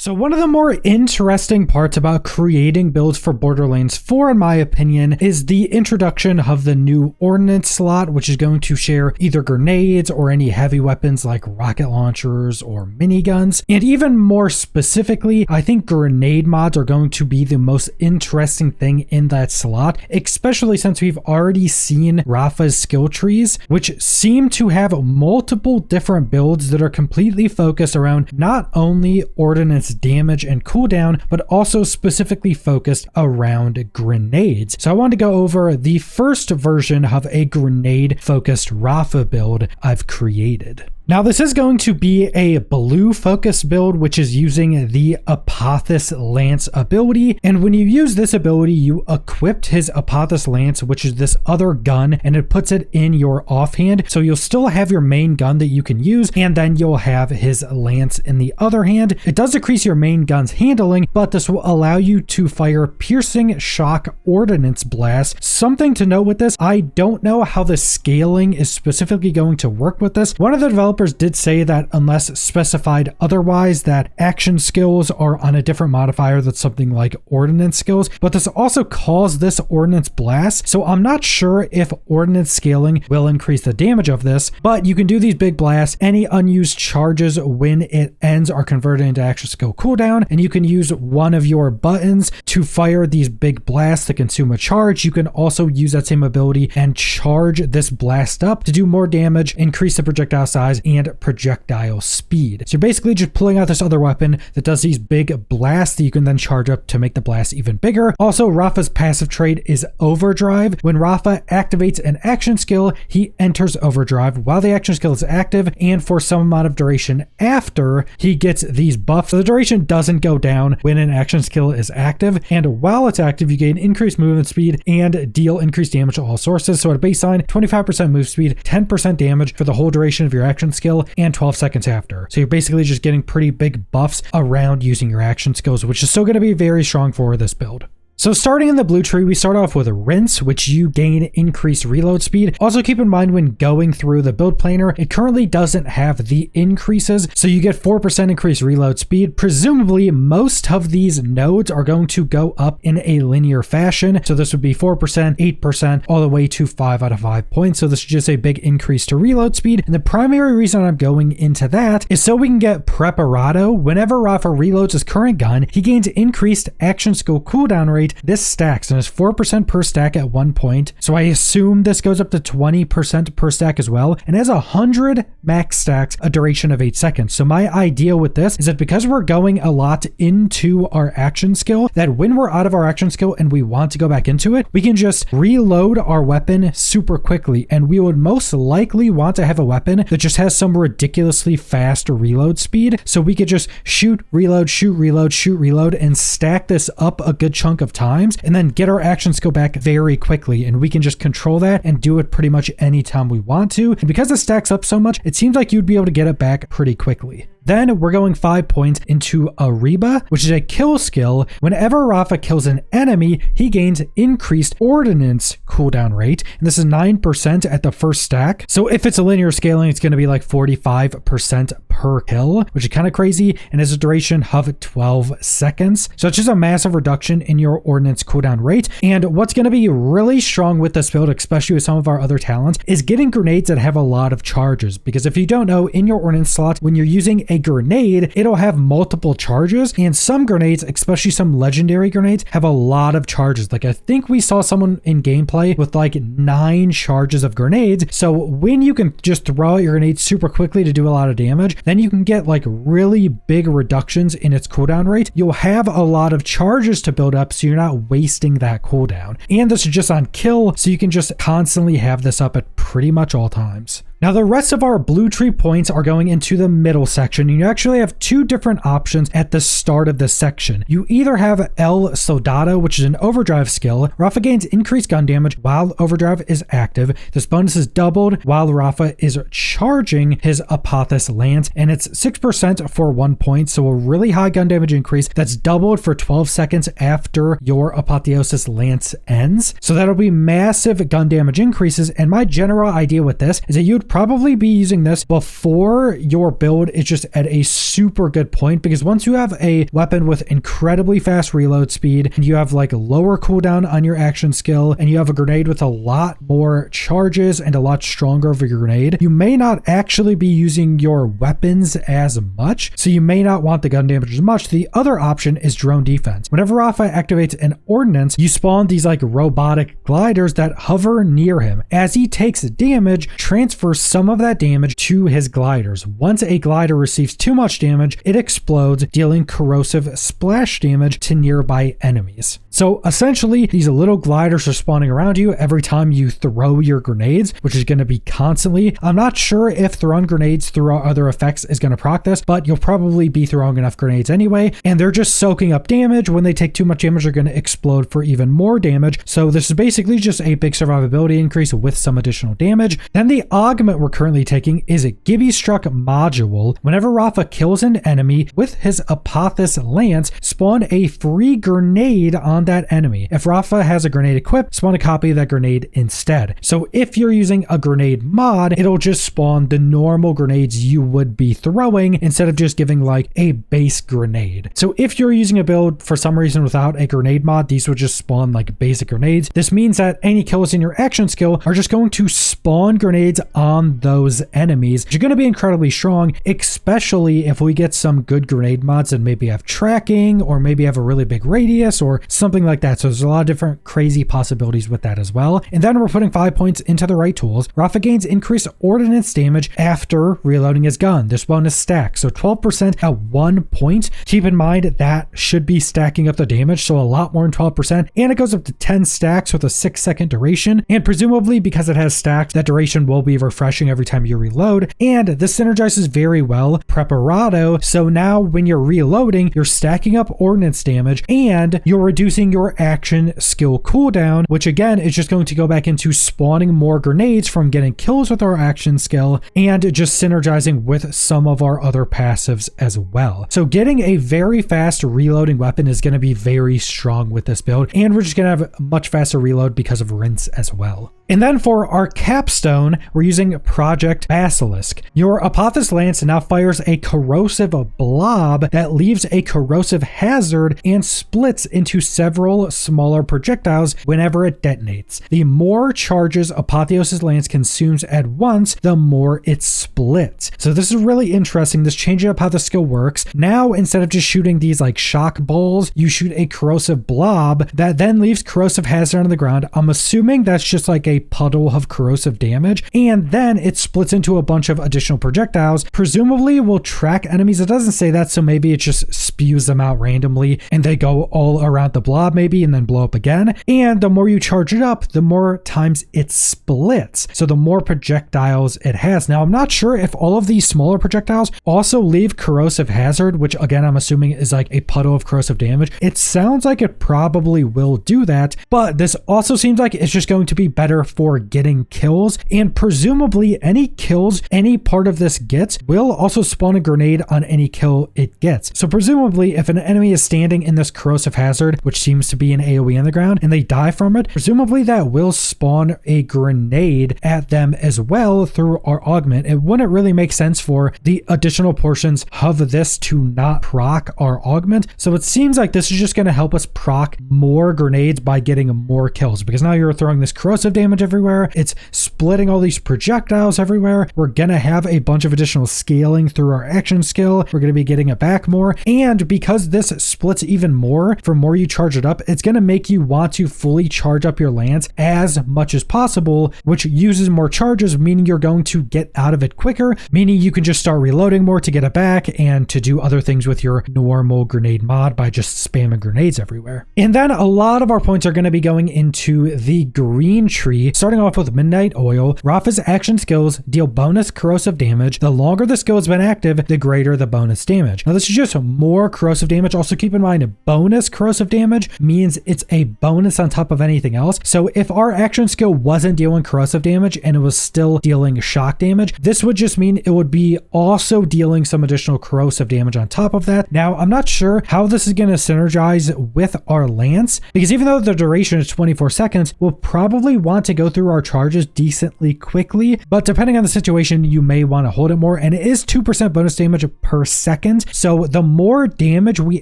So one of the more interesting parts about creating builds for Borderlands 4, in my opinion, is the introduction of the new Ordnance slot, which is going to share either grenades or any heavy weapons like rocket launchers or miniguns. And even more specifically, I think grenade mods are going to be the most interesting thing in that slot, especially since we've already seen Rafa's skill trees, which seem to have multiple different builds that are completely focused around not only Ordnance damage and cooldown, but also specifically focused around grenades. So I wanted to go over the first version of a grenade focused Rafa build I've created. Now this is going to be a blue focused build, which is using the Apothis Lance ability. And when you use this ability, you equipped his Apothis Lance, which is this other gun, and it puts it in your offhand. So you'll still have your main gun that you can use, and then you'll have his lance in the other hand. It does decrease your main gun's handling, but this will allow you to fire piercing shock ordnance blasts. Something to note with this, I don't know how the scaling is specifically going to work with this. One of the developers did say that unless specified otherwise, that action skills are on a different modifier that's something like ordnance skills, but this also calls this ordnance blast. So I'm not sure if ordnance scaling will increase the damage of this, but you can do these big blasts. Any unused charges when it ends are converted into action skill cooldown, and you can use one of your buttons to fire these big blasts to consume a charge. You can also use that same ability and charge this blast up to do more damage, increase the projectile size, and projectile speed. So you're basically just pulling out this other weapon that does these big blasts that you can then charge up to make the blast even bigger. Also, Rafa's passive trait is overdrive. When Rafa activates an action skill, he enters overdrive while the action skill is active and for some amount of duration after he gets these buffs. So the duration doesn't go down when an action skill is active, and while it's active, you gain increased movement speed and deal increased damage to all sources. So at a baseline, 25% move speed, 10% damage for the whole duration of your action skill, and 12 seconds after. So you're basically just getting pretty big buffs around using your action skills, which is still going to be very strong for this build. So starting in the blue tree, we start off with a rinse, which you gain increased reload speed. Also keep in mind when going through the build planner, it currently doesn't have the increases. So you get 4% increased reload speed. Presumably most of these nodes are going to go up in a linear fashion. So this would be 4%, 8%, all the way to 5 out of 5 points. So this is just a big increase to reload speed. And the primary reason I'm going into that is so we can get Preparado. Whenever Rafa reloads his current gun, he gains increased action skill cooldown rate. This stacks and is 4% per stack at one point. So I assume this goes up to 20% per stack as well, and has 100 max stacks, a duration of 8 seconds. So my idea with this is that because we're going a lot into our action skill, that when we're out of our action skill and we want to go back into it, we can just reload our weapon super quickly. And we would most likely want to have a weapon that just has some ridiculously fast reload speed. So we could just shoot, reload, shoot, reload, shoot, reload, and stack this up a good chunk of times, and then get our action skill back very quickly. And we can just control that and do it pretty much anytime we want to. And because it stacks up so much, it seems like you'd be able to get it back pretty quickly. Then we're going 5 points into Ariba, which is a kill skill. Whenever Rafa kills an enemy, he gains increased ordnance cooldown rate. And this is 9% at the first stack. So if it's a linear scaling, it's going to be like 45% per kill, which is kind of crazy, and has a duration of 12 seconds. So it's just a massive reduction in your ordnance cooldown rate. And what's going to be really strong with this build, especially with some of our other talents, is getting grenades that have a lot of charges. Because if you don't know, in your ordnance slot, when you're using a grenade, it'll have multiple charges, and some grenades, especially some legendary grenades, have a lot of charges. Like I think we saw someone in gameplay with like 9 charges of grenades. So when you can just throw out your grenades super quickly to do a lot of damage, then you can get like really big reductions in its cooldown rate. You'll have a lot of charges to build up, so you're not wasting that cooldown. And this is just on kill, so you can just constantly have this up at pretty much all times. Now the rest of our blue tree points are going into the middle section. You actually have 2 different options at the start of this section. You either have El Soldado, which is an overdrive skill. Rafa gains increased gun damage while overdrive is active. This bonus is doubled while Rafa is charging his Apothis Lance, and it's 6% for 1 point, so a really high gun damage increase that's doubled for 12 seconds after your Apotheosis Lance ends. So that'll be massive gun damage increases, and my general idea with this is that you would probably be using this before your build is just at a super good point, because once you have a weapon with incredibly fast reload speed and you have like lower cooldown on your action skill and you have a grenade with a lot more charges and a lot stronger of a grenade, you may not actually be using your weapons as much, so you may not want the gun damage as much. The other option is drone defense. Whenever Rafa activates an ordinance, you spawn these like robotic gliders that hover near him. As he takes damage, transfer some of that damage to his gliders. Once a glider receives too much damage, it explodes, dealing corrosive splash damage to nearby enemies. So essentially, these little gliders are spawning around you every time you throw your grenades, which is going to be constantly. I'm not sure if throwing grenades through other effects is going to proc this, but you'll probably be throwing enough grenades anyway, and they're just soaking up damage. When they take too much damage, they're going to explode for even more damage. So this is basically just a big survivability increase with some additional damage. Then the augment we're currently taking is a Gibby Struck module. Whenever Rafa kills an enemy with his Apothis Lance, spawn a free grenade on that enemy. If Rafa has a grenade equipped, spawn a copy of that grenade instead. So if you're using a grenade mod, it'll just spawn the normal grenades you would be throwing instead of just giving like a base grenade. So if you're using a build for some reason without a grenade mod, these would just spawn like basic grenades. This means that any kills in your action skill are just going to spawn grenades on those enemies, which are going to be incredibly strong, especially if we get some good grenade mods that maybe have tracking or maybe have a really big radius or something like that. So there's a lot of different crazy possibilities with that as well. And then we're putting 5 points into the right tools. Rafa gains increased ordnance damage after reloading his gun. This bonus stacks, so 12% at 1 point. Keep in mind that should be stacking up the damage, so a lot more than 12%, and it goes up to 10 stacks with a 6-second duration, and presumably because it has stacks, that duration will be refreshing every time you reload, and this synergizes very well Preparado, so now when you're reloading, you're stacking up ordnance damage and you're reducing your action skill cooldown, which again is just going to go back into spawning more grenades from getting kills with our action skill and just synergizing with some of our other passives as well. So getting a very fast reloading weapon is going to be very strong with this build, and we're just going to have a much faster reload because of rinse as well. And then for our capstone, we're using Project Basilisk. Your Apothis Lance now fires a corrosive blob that leaves a corrosive hazard and splits into several smaller projectiles whenever it detonates. The more charges Apotheos' Lance consumes at once, the more it splits. So this is really interesting. This changes up how the skill works. Now, instead of just shooting these like shock balls, you shoot a corrosive blob that then leaves corrosive hazard on the ground. I'm assuming that's just like a puddle of corrosive damage, and then it splits into a bunch of additional projectiles. Presumably will track enemies. It doesn't say that, so maybe it just spews them out randomly and they go all around the blob maybe and then blow up again. And the more you charge it up, the more times it splits, so the more projectiles it has. Now I'm not sure if all of these smaller projectiles also leave corrosive hazard, which again I'm assuming is like a puddle of corrosive damage. It sounds like it probably will do that, but this also seems like it's just going to be better for getting kills, and presumably any kills any part of this gets will also spawn a grenade on any kill it gets. So presumably if an enemy is standing in this corrosive hazard, which seems to be an AoE on the ground, and they die from it, presumably that will spawn a grenade at them as well through our augment. It wouldn't really make sense for the additional portions of this to not proc our augment, so it seems like this is just going to help us proc more grenades by getting more kills, because now you're throwing this corrosive damage everywhere, it's splitting all these projectiles everywhere. We're gonna have a bunch of additional scaling through our action skill. We're gonna be getting it back more, and because this splits even more for more you charge it up, it's gonna make you want to fully charge up your lance as much as possible, which uses more charges, meaning you're going to get out of it quicker, meaning you can just start reloading more to get it back and to do other things with your normal grenade mod by just spamming grenades everywhere. And then a lot of our points are going to be going into the green tree, starting off with Midnight Oil. Rafa's action skills deal bonus corrosive damage. The longer the skill has been active, the greater the bonus damage. Now this is just more more corrosive damage. Also keep in mind, bonus corrosive damage means it's a bonus on top of anything else. So if our action skill wasn't dealing corrosive damage and it was still dealing shock damage, this would just mean it would be also dealing some additional corrosive damage on top of that. Now, I'm not sure how this is going to synergize with our lance, because even though the duration is 24 seconds, we'll probably want to go through our charges decently quickly, but depending on the situation, you may want to hold it more, and it is 2% bonus damage per second. So the more damage we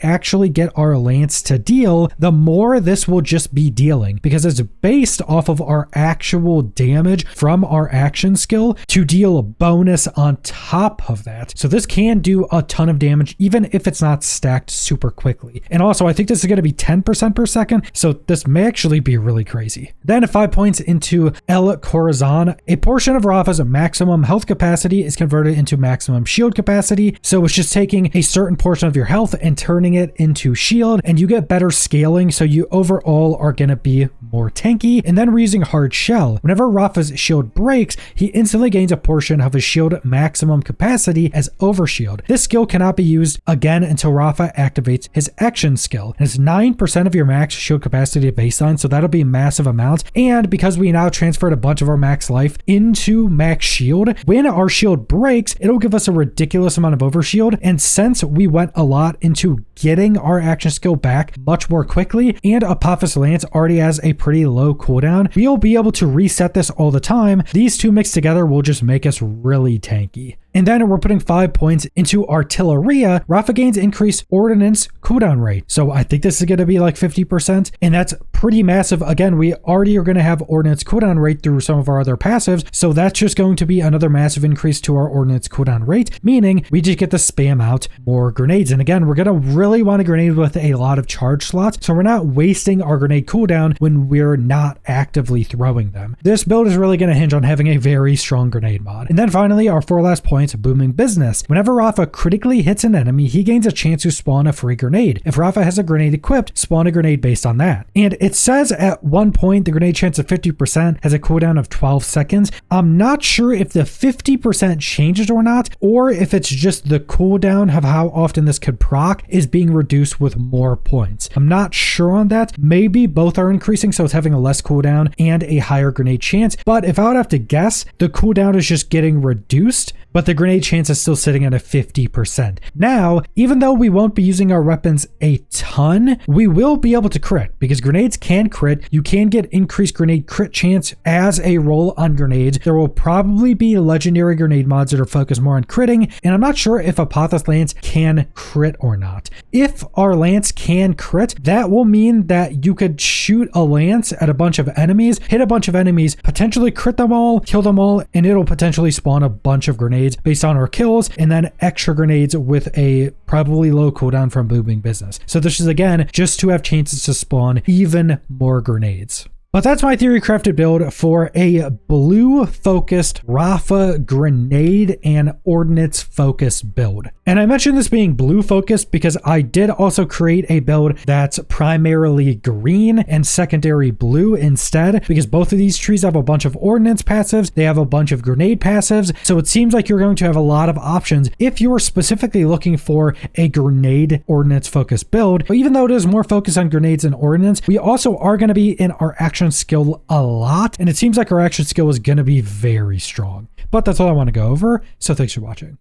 actually get our lance to deal, the more this will just be dealing, because it's based off of our actual damage from our action skill to deal a bonus on top of that. So this can do a ton of damage, even if it's not stacked super quickly. And also, I think this is going to be 10% per second, so this may actually be really crazy. Then 5 points into El Corazon. A portion of Rafa's maximum health capacity is converted into maximum shield capacity. So it's just taking a certain portion of your health and turning it into shield, and you get better scaling, so you overall are going to be more tanky. And then we're using Hard Shell. Whenever Rafa's shield breaks, he instantly gains a portion of his shield maximum capacity as overshield. This skill cannot be used again until Rafa activates his action skill. And it's 9% of your max shield capacity at baseline, so that'll be massive amounts. And because we now transferred a bunch of our max life into max shield, when our shield breaks, it'll give us a ridiculous amount of overshield. And since we went a lot into getting our action skill back much more quickly, and Apophis Lance already has a pretty low cooldown, we'll be able to reset this all the time. These two mixed together will just make us really tanky. And then we're putting 5 points into Artilleria. Rafa gains increased Ordnance cooldown rate. So I think this is going to be like 50%, and that's pretty massive. Again, we already are going to have Ordnance cooldown rate through some of our other passives, so that's just going to be another massive increase to our Ordnance cooldown rate, meaning we just get to spam out more grenades. And again, we're going to really want a grenade with a lot of charge slots, so we're not wasting our grenade cooldown when we're not actively throwing them. This build is really going to hinge on having a very strong grenade mod. And then finally, our 4 last points, booming business. Whenever Rafa critically hits an enemy, he gains a chance to spawn a free grenade. If Rafa has a grenade equipped, spawn a grenade based on that. And it says at one point the grenade chance of 50% has a cooldown of 12 seconds. I'm not sure if the 50% changes or not, or if it's just the cooldown of how often this could proc is being reduced with more points. I'm not sure on that. Maybe both are increasing, so it's having a less cooldown and a higher grenade chance. But if I would have to guess, the cooldown is just getting reduced, but the grenade chance is still sitting at a 50%. Now, even though we won't be using our weapons a ton, we will be able to crit, because grenades can crit. You can get increased grenade crit chance as a roll on grenades. There will probably be legendary grenade mods that are focused more on critting, and I'm not sure if Apophis Lance can crit or not. If our lance can crit, that will mean that you could shoot a lance at a bunch of enemies, hit a bunch of enemies, potentially crit them all, kill them all, and it'll potentially spawn a bunch of grenades based on our kills, and then extra grenades with a probably low cooldown from booming business. So this is again just to have chances to spawn even more grenades. But that's my theory crafted build for a blue focused Rafa grenade and ordnance focused build. And I mentioned this being blue focused because I did also create a build that's primarily green and secondary blue instead, because both of these trees have a bunch of ordnance passives, they have a bunch of grenade passives, so it seems like you're going to have a lot of options if you're specifically looking for a grenade ordnance focused build. But even though it is more focused on grenades and ordnance, we also are going to be in our action skill a lot, and it seems like our action skill is going to be very strong. But that's all I want to go over, so thanks for watching.